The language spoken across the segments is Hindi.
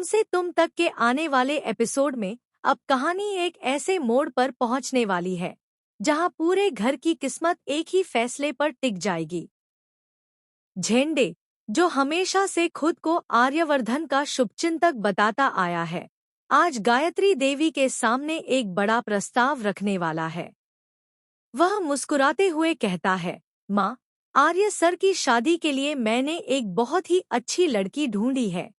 हमसे तुम तक के आने वाले एपिसोड में अब कहानी एक ऐसे मोड़ पर पहुंचने वाली है जहां पूरे घर की किस्मत एक ही फैसले पर टिक जाएगी। झेंडे, जो हमेशा से खुद को आर्यवर्धन का शुभचिंतक बताता आया है, आज गायत्री देवी के सामने एक बड़ा प्रस्ताव रखने वाला है। वह मुस्कुराते हुए कहता है, माँ, आर्य सर की शादी के लिए मैंने एक बहुत ही अच्छी लड़की ढूंढी है।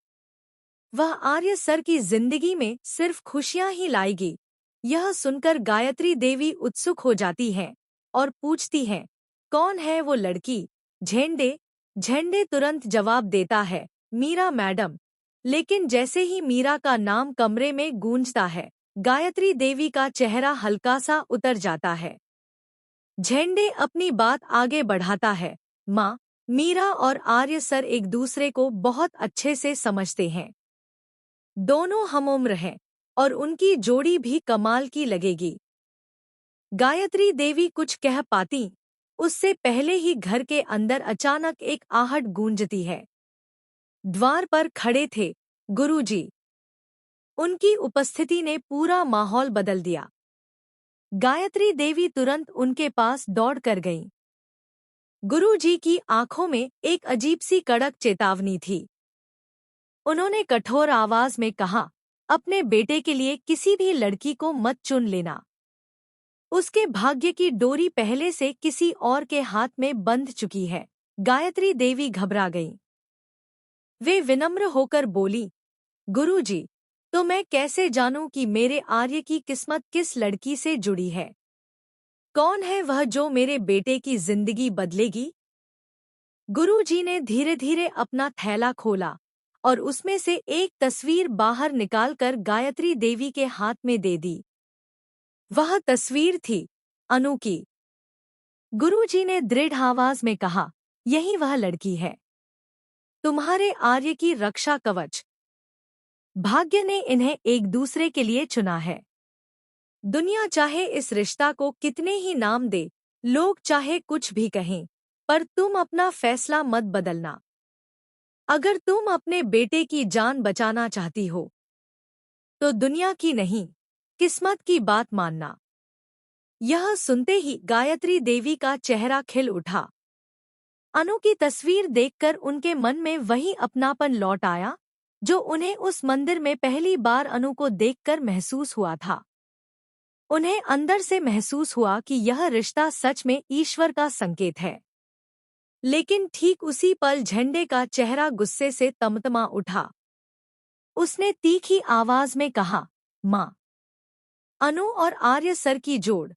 वह आर्य सर की जिंदगी में सिर्फ खुशियां ही लाएगी। यह सुनकर गायत्री देवी उत्सुक हो जाती हैं और पूछती हैं, कौन है वो लड़की? झेंडे झेंडे तुरंत जवाब देता है, मीरा मैडम। लेकिन जैसे ही मीरा का नाम कमरे में गूंजता है, गायत्री देवी का चेहरा हल्का सा उतर जाता है। झेंडे अपनी बात आगे बढ़ाता है, माँ, मीरा और आर्य सर एक दूसरे को बहुत अच्छे से समझते हैं। दोनों हमउम्र हैं और उनकी जोड़ी भी कमाल की लगेगी। गायत्री देवी कुछ कह पाती उससे पहले ही घर के अंदर अचानक एक आहट गूंजती है। द्वार पर खड़े थे गुरुजी। उनकी उपस्थिति ने पूरा माहौल बदल दिया। गायत्री देवी तुरंत उनके पास दौड़ कर गईं। गुरुजी की आंखों में एक अजीब सी कड़क चेतावनी थी। उन्होंने कठोर आवाज में कहा, अपने बेटे के लिए किसी भी लड़की को मत चुन लेना। उसके भाग्य की डोरी पहले से किसी और के हाथ में बंध चुकी है। गायत्री देवी घबरा गईं। वे विनम्र होकर बोली, गुरुजी, तो मैं कैसे जानूं कि मेरे आर्य की किस्मत किस लड़की से जुड़ी है? कौन है वह जो मेरे बेटे की जिंदगी बदलेगी? गुरुजी ने धीरे धीरे अपना थैला खोला और उसमें से एक तस्वीर बाहर निकालकर गायत्री देवी के हाथ में दे दी। वह तस्वीर थी अनु की। गुरुजी ने दृढ़ आवाज में कहा, यही वह लड़की है, तुम्हारे आर्य की रक्षा कवच। भाग्य ने इन्हें एक दूसरे के लिए चुना है। दुनिया चाहे इस रिश्ता को कितने ही नाम दे, लोग चाहे कुछ भी कहें, पर तुम अपना फैसला मत बदलना। अगर तुम अपने बेटे की जान बचाना चाहती हो, तो दुनिया की नहीं, किस्मत की बात मानना। यह सुनते ही गायत्री देवी का चेहरा खिल उठा। अनु की तस्वीर देखकर उनके मन में वही अपनापन लौट आया जो उन्हें उस मंदिर में पहली बार अनु को देखकर महसूस हुआ था। उन्हें अंदर से महसूस हुआ कि यह रिश्ता सच में ईश्वर का संकेत है। लेकिन ठीक उसी पल झंडे का चेहरा गुस्से से तमतमा उठा। उसने तीखी आवाज में कहा, माँ, अनु और आर्य सर की जोड़